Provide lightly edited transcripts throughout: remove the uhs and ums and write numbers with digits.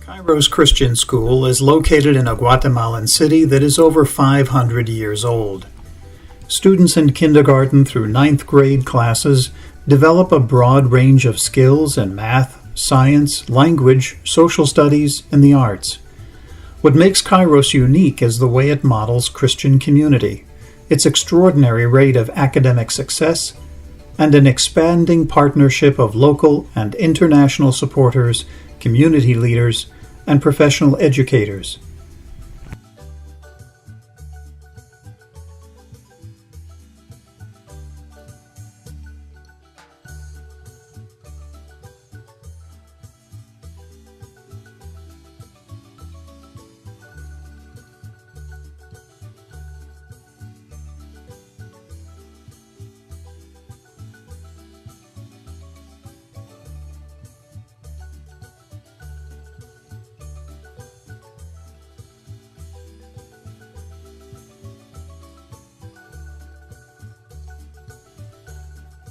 Kairos Christian School is located in a Guatemalan city that is over 500 years old. Students in kindergarten through ninth grade classes develop a broad range of skills in math, science, language, social studies, and the arts. What makes Kairos unique is the way it models Christian community, its extraordinary rate of academic success, and an expanding partnership of local and international supporters, community leaders, and professional educators.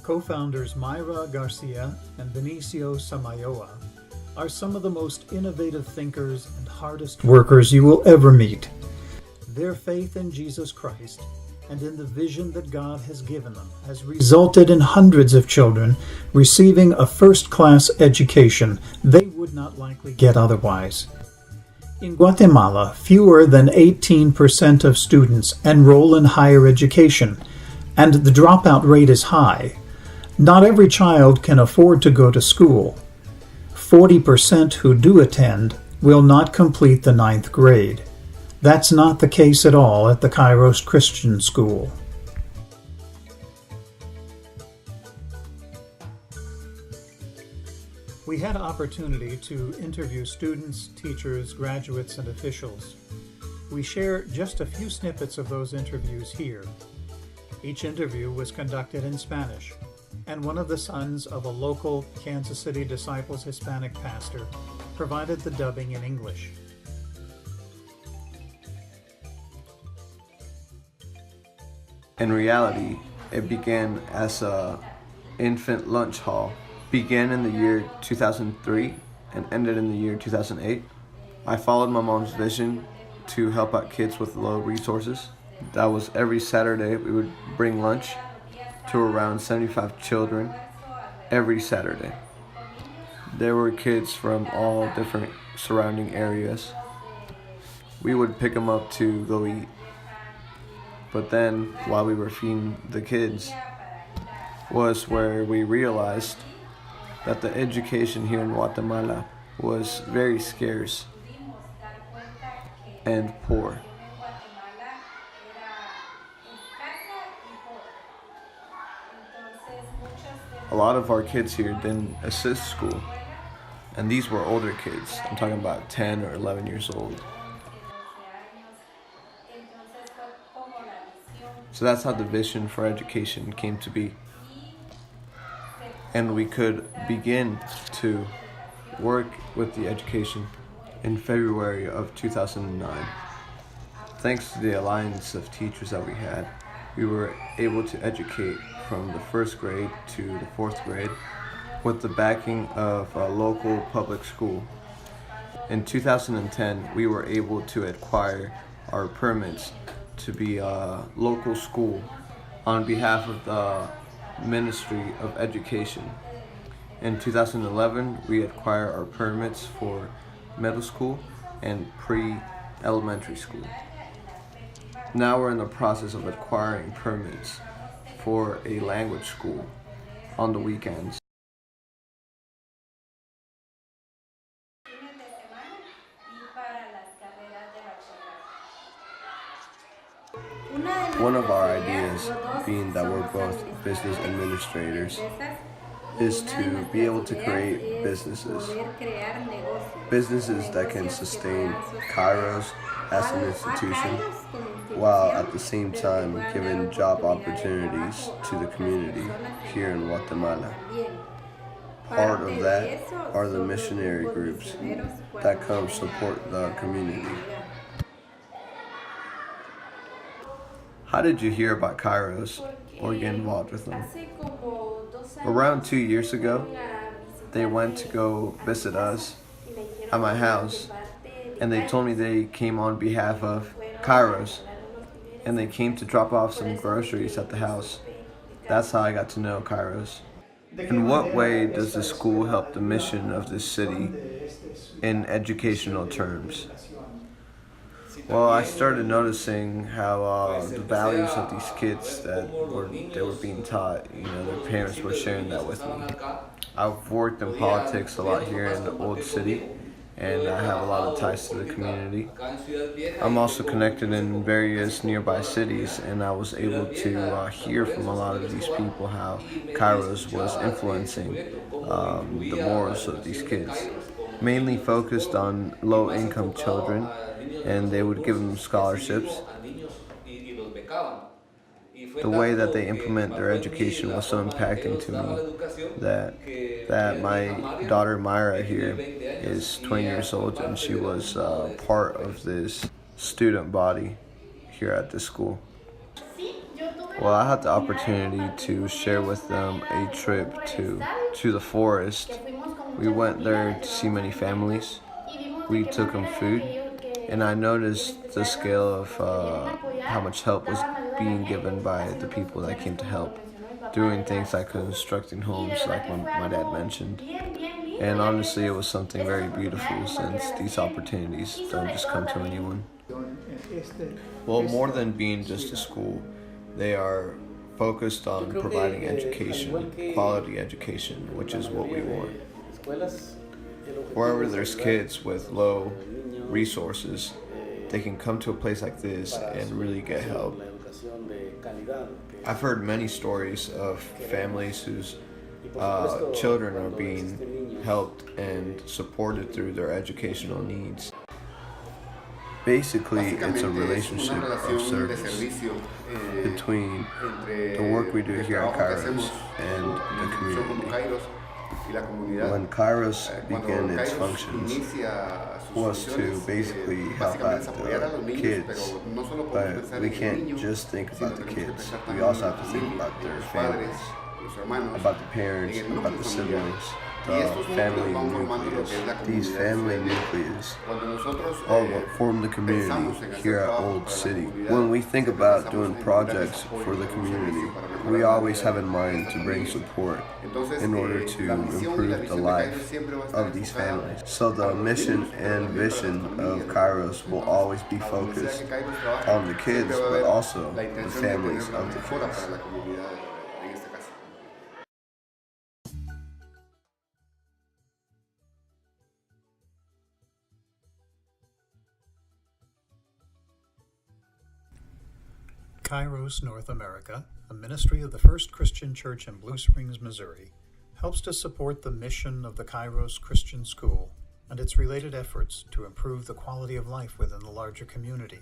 Co-founders Mayra Garcia and Benicio Samayoa are some of the most innovative thinkers and hardest workers you will ever meet. Their faith in Jesus Christ and in the vision that God has given them has resulted in hundreds of children receiving a first-class education they would not likely get otherwise. In Guatemala, fewer than 18% of students enroll in higher education, and the dropout rate is high. Not every child can afford to go to school. 40% who do attend will not complete the ninth grade. That's not the case at all at the Kairos Christian School. We had opportunity to interview students, teachers, graduates, and officials. We share just a few snippets of those interviews here. Each interview was conducted in Spanish, and one of the sons of a local Kansas City Disciples Hispanic pastor provided the dubbing in English. In reality, it began as an infant lunch hall. Began in the year 2003 and ended in the year 2008. I followed my mom's vision to help out kids with low resources. That was every Saturday we would bring lunch to around 75 children every Saturday. There were kids from all different surrounding areas. We would pick them up to go eat. But then, while we were feeding the kids, was where we realized that the education here in Guatemala was very scarce and poor. A lot of our kids here didn't assist school, and these were older kids. I'm talking about 10 or 11 years old. So that's how the vision for education came to be. And we could begin to work with the education in February of 2009. Thanks to the alliance of teachers that we had, we were able to educate from the first grade to the fourth grade with the backing of a local public school. In 2010, we were able to acquire our permits to be a local school on behalf of the Ministry of Education. In 2011, we acquired our permits for middle school and pre-elementary school. Now we're in the process of acquiring permits for a language school on the weekends. One of our ideas, being that we're both business administrators, is to be able to create businesses that can sustain Kairos as an institution, while at the same time giving job opportunities to the community here in Guatemala. Part of that are the missionary groups that come support the community. How did you hear about Kairos or get involved with them? Around 2 years ago, they went to go visit us at my house, and they told me they came on behalf of Kairos, and they came to drop off some groceries at the house. That's how I got to know Kairos. In what way does the school help the mission of this city in educational terms? Well, I started noticing how the values of these kids that they were being taught, their parents were sharing that with me. I've worked in politics a lot here in the old city, and I have a lot of ties to the community. I'm also connected in various nearby cities, and I was able to hear from a lot of these people how Kairos was influencing the morals of these kids. Mainly focused on low-income children, and they would give them scholarships. The way that they implement their education was so impacting to me that my daughter Myra here is 20 years old, and she was part of this student body here at the school. Well, I had the opportunity to share with them a trip to the forest. We went there to see many families. We took them food, and I noticed the scale of how much help was being given by the people that came to help, doing things like constructing homes, like my dad mentioned. And honestly, it was something very beautiful, since these opportunities don't just come to anyone. Well, more than being just a school, they are focused on providing education, quality education, which is what we want. Wherever there's kids with low resources, they can come to a place like this and really get help. I've heard many stories of families whose children are being helped and supported through their educational needs. Basically, it's a relationship of service between the work we do here at Kairos and the community. When Kairos began its functions, was to basically help out the kids, but we can't just think about the kids. We also have to think about their families, about the parents, about the siblings, the family nucleus. These family nucleus are what form the community here at Old City. When we think about doing projects for the community, we always have in mind to bring support in order to improve the life of these families. So the mission and vision of Kairos will always be focused on the kids, but also the families of the kids. Kairos North America, a ministry of the First Christian Church in Blue Springs, Missouri, helps to support the mission of the Kairos Christian School and its related efforts to improve the quality of life within the larger community.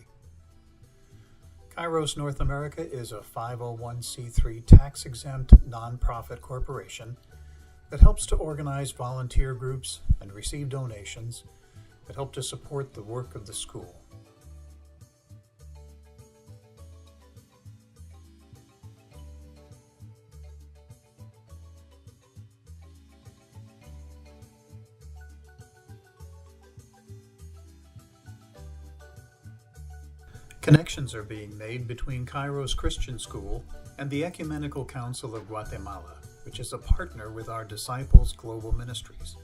Kairos North America is a 501c3 tax-exempt nonprofit corporation that helps to organize volunteer groups and receive donations that help to support the work of the school. Connections are being made between Kairos Christian School and the Ecumenical Council of Guatemala, which is a partner with our Disciples Global Ministries.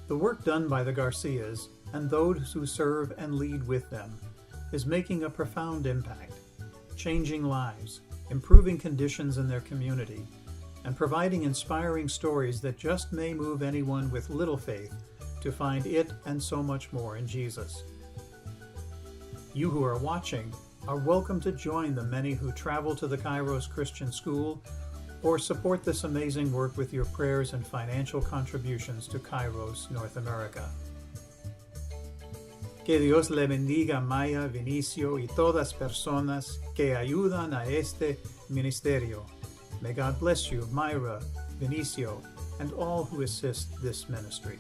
The work done by the Garcias and those who serve and lead with them is making a profound impact, changing lives, improving conditions in their community, and providing inspiring stories that just may move anyone with little faith to find it and so much more in Jesus. You who are watching are welcome to join the many who travel to the Kairos Christian School or support this amazing work with your prayers and financial contributions to Kairos North America. Que Dios le bendiga a Maya, Vinicio y todas personas que ayudan a este ministerio. May God bless you, Myra, Vinicio, and all who assist this ministry.